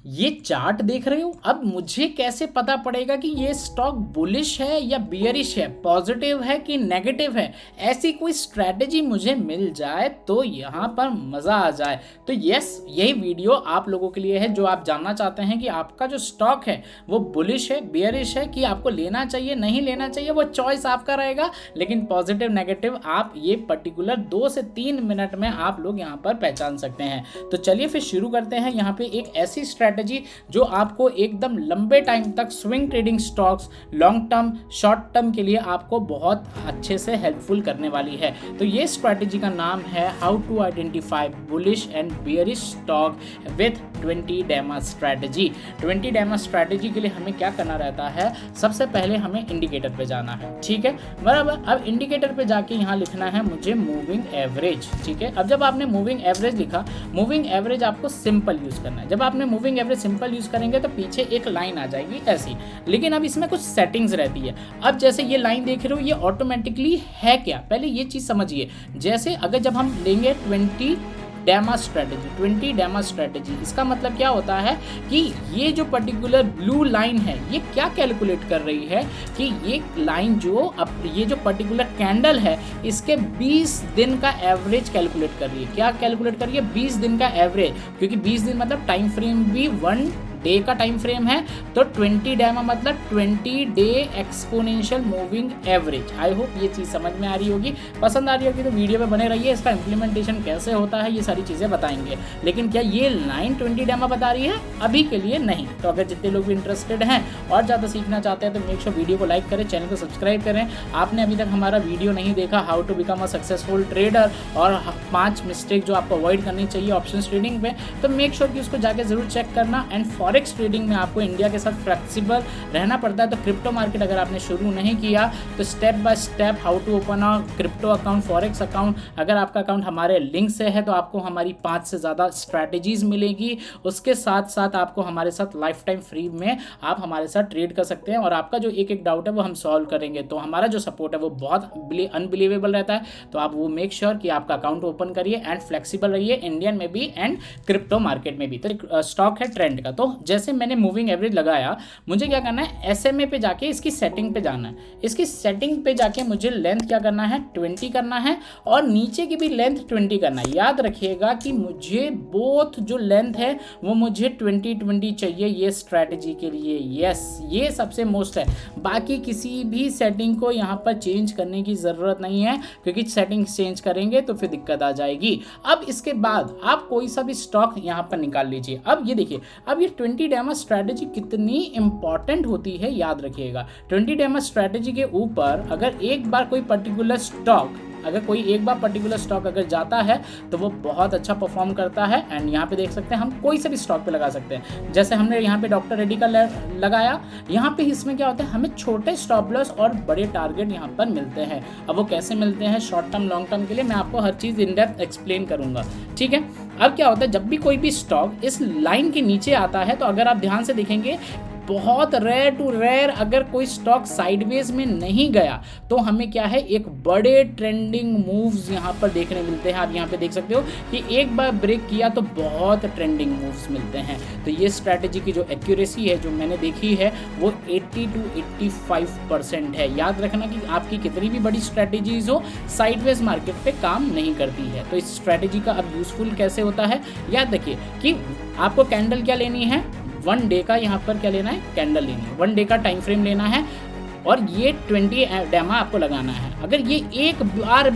ये चार्ट देख रहे हो, अब मुझे कैसे पता पड़ेगा कि ये स्टॉक बुलिश है या बियरिश है, पॉजिटिव है कि नेगेटिव है। ऐसी कोई स्ट्रैटेजी मुझे मिल जाए तो यहाँ पर मज़ा आ जाए। तो यस, यही वीडियो आप लोगों के लिए है जो आप जानना चाहते हैं कि आपका जो स्टॉक है वो बुलिश है, बियरिश है, कि आपको लेना चाहिए नहीं लेना चाहिए, वो चॉइस आपका रहेगा। लेकिन पॉजिटिव नेगेटिव आप ये पर्टिकुलर 2 से 3 मिनट में आप लोग यहाँ पर पहचान सकते हैं। तो चलिए फिर शुरू करते हैं। यहाँ पे एक ऐसी स्ट्रैटेजी जो आपको एकदम लंबे टाइम तक swing trading stocks, long term, short term के लिए आपको बहुत अच्छे से हेल्पफुल करने वाली है। तो ये स्ट्रैटेजी का नाम है how to identify bullish and bearish stock with 20 DEMA strategy. 20 DEMA strategy के लिए हमें क्या करना रहता है, सबसे पहले हमें इंडिकेटर पे जाना है, ठीक है बराबर। अब इंडिकेटर पे जाके यहाँ लिखना है मुझे मूविंग एवरेज, ठीक है। अब जब आपने मूविंग एवरेज लिखा, मूविंग एवरेज आपको सिंपल यूज करना है। जब आपने मूविंग एवरेज सिंपल यूज करेंगे तो पीछे एक लाइन आ जाएगी ऐसी, लेकिन अब इसमें कुछ सेटिंग्स रहती है। अब जैसे ये लाइन देख रहे हो, ये ऑटोमेटिकली है क्या, पहले ये चीज समझिए। जैसे अगर जब हम लेंगे 20 डेमा स्ट्रैटेजी, इसका मतलब क्या होता है कि ये जो पर्टिकुलर ब्लू लाइन है ये क्या कैलकुलेट कर रही है कि ये लाइन जो अब ये जो पर्टिकुलर कैंडल है इसके 20 दिन का एवरेज कैलकुलेट कर रही है। क्या कैलकुलेट कर रही है, 20 दिन का एवरेज, क्योंकि 20 दिन मतलब टाइम फ्रेम भी 1 डे का टाइम फ्रेम है। तो 20 डेमा मतलब 20 day exponential moving average. I hope ये चीज़ समझ में आ रही होगी। पसंद आ रही होगी तो वीडियो पे बने रहिए, इसका इंप्लीमेंटेशन कैसे होता है ये सारी चीज़ें बताएंगे। लेकिन क्या ये लाइन 20 डेमा बता रही है, अभी के लिए नहीं। तो अगर जितने लोग भी इंटरेस्टेड हैं और ज़्यादा सीखना चाहते हैं तो मेक श्योर वीडियो को लाइक करें, चैनल को सब्सक्राइब करें। आपने अभी तक हमारा वीडियो नहीं देखा how to become a successful trader और 5 मिस्टेक जो आपको अवॉइड करनी चाहिए ऑप्शन ट्रेडिंग में, तो मेक श्योर कि उसको जाके जरूर चेक करना। एंड फॉरेक्स ट्रेडिंग में आपको इंडिया के साथ फ्लेक्सिबल रहना पड़ता है। तो क्रिप्टो मार्केट अगर आपने शुरू नहीं किया तो step by step how to open a crypto account, forex account, अगर आपका अकाउंट हमारे लिंक से है तो आपको हमारी 5 से ज़्यादा स्ट्रैटेजीज मिलेगी। उसके साथ साथ आपको हमारे साथ लाइफ टाइम फ्री में आप हमारे साथ ट्रेड कर सकते हैं और आपका जो एक डाउट है वो हम सॉल्व करेंगे। तो हमारा जो सपोर्ट है वो बहुत अनबिलीवेबल रहता है। तो आप वो मेक श्योर कि आपका अकाउंट ओपन करिए एंड फ्लेक्सिबल रहिए, इंडियन में भी एंड क्रिप्टो मार्केट में भी। तो स्टॉक है ट्रेंड का, तो जैसे मैंने मूविंग एवरेज लगाया, मुझे क्या करना है, एसएमए पे जाके इसकी सेटिंग पे जाना है। इसकी सेटिंग पे जाके मुझे लेंथ क्या करना है, 20 करना है और नीचे की भी लेंथ 20 करना है। याद रखिएगा कि मुझे बोथ जो लेंथ है वो मुझे 20 चाहिए ये स्ट्रैटेजी के लिए। यस, ये सबसे मोस्ट है। बाकी किसी भी सेटिंग को यहाँ पर चेंज करने की ज़रूरत नहीं है, क्योंकि सेटिंग चेंज करेंगे तो फिर दिक्कत आ जाएगी। अब इसके बाद आप कोई सा भी स्टॉक यहाँ पर निकाल लीजिए। अब ये देखिए, अब ये 20 डेमा स्ट्रैटेजी कितनी इंपॉर्टेंट होती है याद रखिएगा। 20 डेमा स्ट्रैटेजी के ऊपर अगर एक बार कोई पर्टिकुलर स्टॉक अगर जाता है तो वो बहुत अच्छा परफॉर्म करता है। एंड यहाँ पे देख सकते हैं हम कोई से भी स्टॉक पे लगा सकते हैं। जैसे हमने यहाँ पे डॉक्टर रेड्डी का लगाया, यहाँ पे इसमें क्या होता है, हमें छोटे स्टॉप लॉस और बड़े टारगेट यहाँ पर मिलते हैं। अब वो कैसे मिलते हैं शॉर्ट टर्म लॉन्ग टर्म के लिए मैं आपको हर चीज़ इन डेप्थ एक्सप्लेन करूँगा, ठीक है। अब क्या होता है, जब भी कोई भी स्टॉक इस लाइन के नीचे आता है तो अगर आप ध्यान से देखेंगे, बहुत रेयर टू रेयर अगर कोई स्टॉक साइडवेज में नहीं गया तो हमें क्या है, एक बड़े ट्रेंडिंग मूव्स यहाँ पर देखने मिलते हैं। आप यहाँ पे देख सकते हो कि एक बार ब्रेक किया तो बहुत ट्रेंडिंग मूव्स मिलते हैं। तो ये स्ट्रैटेजी की जो एक्यूरेसी है जो मैंने देखी है वो 80 to 85% है। याद रखना कि आपकी कितनी भी बड़ी स्ट्रैटेजीज हो, साइडवेज मार्केट पे काम नहीं करती है। तो इस स्ट्रैटेजी का अब यूजफुल कैसे होता है, याद रखिए कि आपको कैंडल क्या लेनी है, 1 डे का यहाँ पर क्या लेना है, कैंडल लेनी है, 1 डे का टाइम फ्रेम लेना है और ये 20 डेमा आपको लगाना है। अगर ये एक बार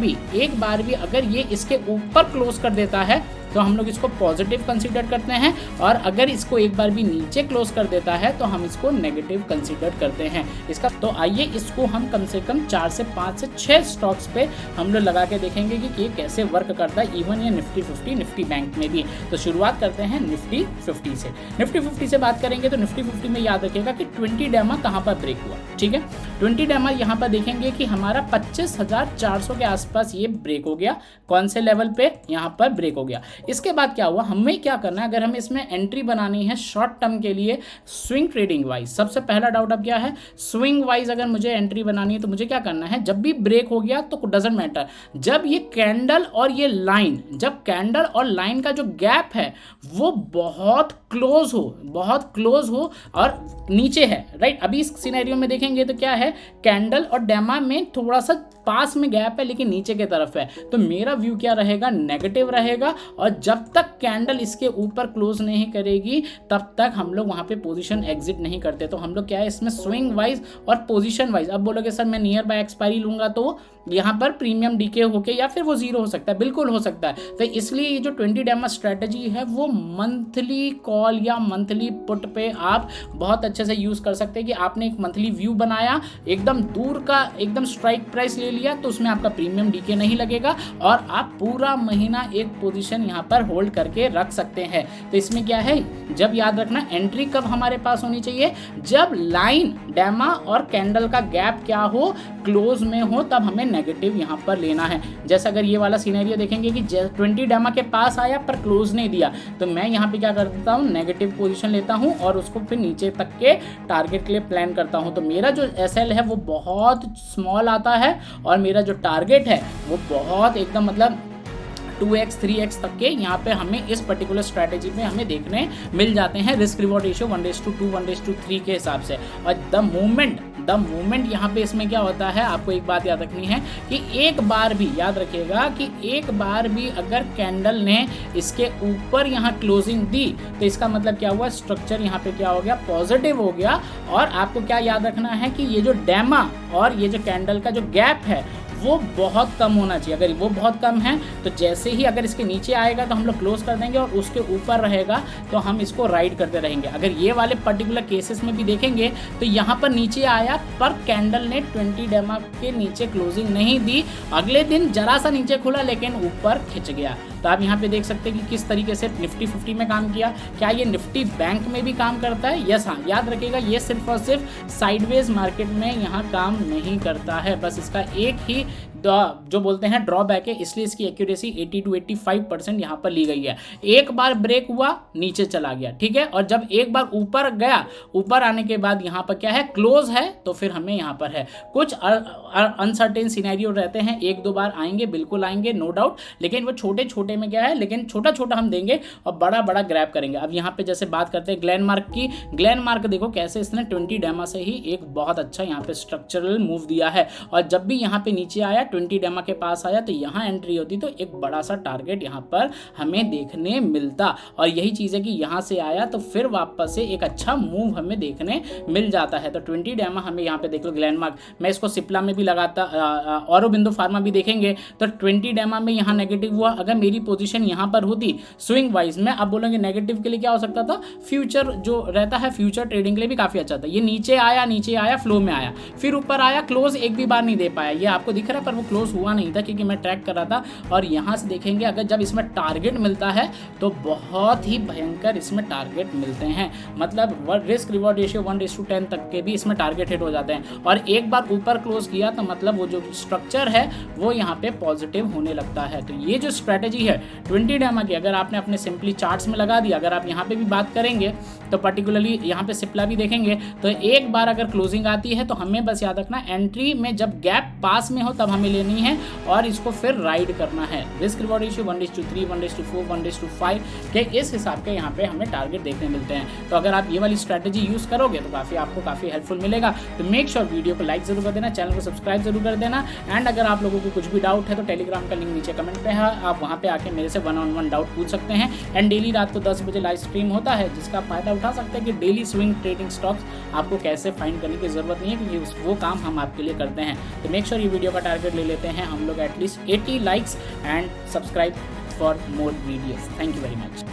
भी अगर ये इसके ऊपर क्लोज कर देता है तो हम लोग इसको पॉजिटिव कंसीडर करते हैं, और अगर इसको एक बार भी नीचे क्लोज कर देता है तो हम इसको नेगेटिव कंसीडर करते हैं इसका। तो आइए इसको हम कम से कम 4 से 5 से 6 स्टॉक्स पे हम लोग लगा के देखेंगे कि ये कैसे वर्क करता है, इवन ये निफ्टी 50, निफ्टी बैंक में भी। तो शुरुआत करते हैं निफ्टी 50 से। निफ्टी 50 से बात करेंगे तो निफ्टी 50 में याद रखिएगा कि 20 डेमा कहाँ पर ब्रेक हुआ, ठीक है। 20 डेमा यहाँ पर देखेंगे कि हमारा 25,400 के आसपास ये ब्रेक हो गया। कौन से लेवल पे यहाँ पर ब्रेक हो गया, इसके बाद क्या हुआ, हमें क्या करना है, अगर हमें इसमें एंट्री बनानी है शॉर्ट टर्म के लिए स्विंग ट्रेडिंग वाइज, सबसे पहला डाउट अब क्या है, स्विंग वाइज अगर मुझे एंट्री बनानी है तो मुझे क्या करना है, जब भी ब्रेक हो गया तो डजंट मैटर, जब ये कैंडल और ये लाइन, जब कैंडल और लाइन का जो गैप है वो बहुत क्लोज हो और नीचे है, राइट। अभी इस सिनेरियो में देखेंगे तो क्या है, कैंडल और डेमा में थोड़ा सा पास में गैप है लेकिन नीचे की तरफ है, तो मेरा व्यू क्या रहेगा, नेगेटिव रहेगा। और जब तक कैंडल इसके ऊपर क्लोज नहीं करेगी तब तक हम लोग वहां पे पोजीशन एग्जिट नहीं करते। तो हम लोग क्या है इसमें स्विंग वाइज और पोजीशन वाइज, अब बोलोगे सर मैं नियर बाय एक्सपायरी लूंगा तो यहाँ पर प्रीमियम डीके होके या फिर वो जीरो हो सकता है, बिल्कुल हो सकता है। तो इसलिए ये जो 20 डेमा स्ट्रेटजी है वो मंथली कॉल या मंथली पुट पे आप बहुत अच्छे से यूज कर सकते हैं कि आपने एक मंथली व्यू बनाया, एकदम दूर का एकदम स्ट्राइक प्राइस ले लिया तो उसमें आपका प्रीमियम डीके नहीं लगेगा और आप पूरा महीना एक पोजीशन यहाँ पर होल्ड करके रख सकते हैं। तो इसमें क्या है, जब याद रखना एंट्री कब हमारे पास होनी चाहिए, जब लाइन डेमा और कैंडल का गैप क्या हो, क्लोज में हो, तब हमें नेगेटिव यहाँ पर लेना है। जैसा अगर ये वाला सिनेरियो देखेंगे कि 20 डेमा के पास आया पर क्लोज नहीं दिया, तो मैं यहाँ पे क्या करता हूँ, नेगेटिव पोजीशन लेता हूँ और उसको फिर नीचे तक के टारगेट के लिए प्लान करता हूँ। तो मेरा जो एसएल है वो बहुत स्मॉल आता है और मेरा जो टारगेट है वो बहुत एकदम मतलब 2x 3x तक के यहाँ पे हमें इस पर्टिकुलर स्ट्रैटेजी में हमें देखने मिल जाते हैं। रिस्क रिवॉर्ड रेशियो 1:2 1:3 के हिसाब से। और द मोमेंट यहाँ पे इसमें क्या होता है, आपको एक बात याद रखनी है कि एक बार भी याद रखिएगा कि एक बार भी अगर कैंडल ने इसके ऊपर यहाँ क्लोजिंग दी तो इसका मतलब क्या हुआ, स्ट्रक्चर यहाँ पे क्या हो गया, पॉजिटिव हो गया। और आपको क्या याद रखना है कि ये जो डेमा और ये जो कैंडल का जो गैप है वो बहुत कम होना चाहिए। अगर वो बहुत कम है तो जैसे ही अगर इसके नीचे आएगा तो हम लोग क्लोज कर देंगे और उसके ऊपर रहेगा तो हम इसको राइड करते रहेंगे। अगर ये वाले पर्टिकुलर केसेस में भी देखेंगे तो यहाँ पर नीचे आया पर कैंडल ने 20 डेमा के नीचे क्लोजिंग नहीं दी, अगले दिन जरा सा नीचे खुला लेकिन ऊपर खिंच गया। तो आप यहाँ पे देख सकते हैं कि किस तरीके से निफ्टी 50 में काम किया। क्या ये निफ्टी बैंक में भी काम करता है? यस हाँ, याद रखिएगा ये सिर्फ और सिर्फ साइडवेज मार्केट में यहाँ काम नहीं करता है, बस इसका एक ही जो बोलते हैं ड्रॉबैक है, इसलिए इसकी एक्यूरेसी 80 to 85% यहाँ पर ली गई है। एक बार ब्रेक हुआ नीचे चला गया, ठीक है, और जब एक बार ऊपर गया, ऊपर आने के बाद यहाँ पर क्या है, क्लोज है, तो फिर हमें यहाँ पर है कुछ अनसर्टेन सिनेरियो रहते हैं, एक दो बार आएंगे, बिल्कुल आएंगे, नो डाउट, लेकिन वो छोटे छोटे में क्या है, लेकिन छोटा छोटा हम देंगे और बड़ा बड़ा ग्रैब करेंगे। अब यहाँ पे जैसे बात करते हैं ग्लेनमार्क की, ग्लेनमार्क देखो कैसे इसने 20 डेमा से ही एक बहुत अच्छा यहाँ पे स्ट्रक्चरल मूव दिया है, और जब भी यहाँ पे नीचे आया 20 डेमा के पास आया तो यहाँ एंट्री होती तो एक बड़ा सा टारगेट यहाँ पर हमें देखने मिलता। और यही चीज़ है कि यहाँ से आया तो फिर वापस से एक अच्छा मूव हमें देखने मिल जाता है। तो 20 डेमा हमें यहाँ पे देख लो, ग्लेनमार्क, मैं इसको सिप्ला में भी लगाता, औरोबिंदो फार्मा भी देखेंगे तो 20 डेमा में यहाँ नेगेटिव हुआ। अगर मेरी पोजीशन यहाँ पर होती स्विंग वाइज में, आप बोलोगे नेगेटिव के लिए क्या हो सकता था, फ्यूचर जो रहता है फ्यूचर ट्रेडिंग के लिए भी काफ़ी अच्छा था। ये नीचे आया फ्लो में आया, फिर ऊपर आया, क्लोज एक भी बार नहीं दे पाया, ये आपको दिख रहा है, पर वो क्लोज हुआ नहीं था क्योंकि मैं ट्रैक कर रहा था। और यहाँ से देखेंगे अगर जब इसमें टारगेट मिलता है तो बहुत ही भयंकर इसमें टारगेट मिलते हैं, मतलब रिस्क रिवॉर्ड रेशियो 1:10 तक के भी इसमें टारगेट हिट हो जाते हैं। और एक बार ऊपर क्लोज किया तो मतलब वो जो स्ट्रक्चर है वो यहाँ पे पॉजिटिव होने लगता है। तो ये जो स्ट्रैटेजी है 20 डेमा की, अगर आपने अपने सिंपली चार्ट्स में लगा दिया, अगर आप यहाँ पे भी बात करेंगे तो पर्टिकुलरली यहाँ पे सिप्ला भी देखेंगे तो एक बार अगर क्लोजिंग आती है तो हमें बस याद रखना एंट्री में जब गैप पास में हो तब हमें लेनी है और इसको फिर राइड करना है। रिस्क रिवॉर्ड रेशियो 1:3 1:4 1:5 के इस हिसाब के यहाँ पे हमें टारगेट देखने मिलते हैं। तो अगर आप ये वाली स्ट्रैटेजी यूज करोगे तो आपको काफी हेल्पफुल मिलेगा। तो मेक श्योर वीडियो को लाइक जरूर कर देना, चैनल को सब्सक्राइब जरूर कर देना। एंड अगर आप लोगों को कुछ भी डाउट है तो टेलीग्राम का लिंक नीचे कमेंट पे है, आप वहाँ पे आके मेरे से 1-on-1 डाउट पूछ सकते हैं। एंड डेली रात को 10 बजे लाइव स्ट्रीम होता है जिसका फायदा उठा सकते हैं कि डेली स्विंग ट्रेडिंग स्टॉक्स आपको कैसे फाइंड करने की जरूरत नहीं है क्योंकि वो काम हम आपके लिए करते हैं। तो मेक श्योर ये वीडियो का टारगेट ले लेते हैं हम लोग at least 80 likes and subscribe for more videos. Thank you very much.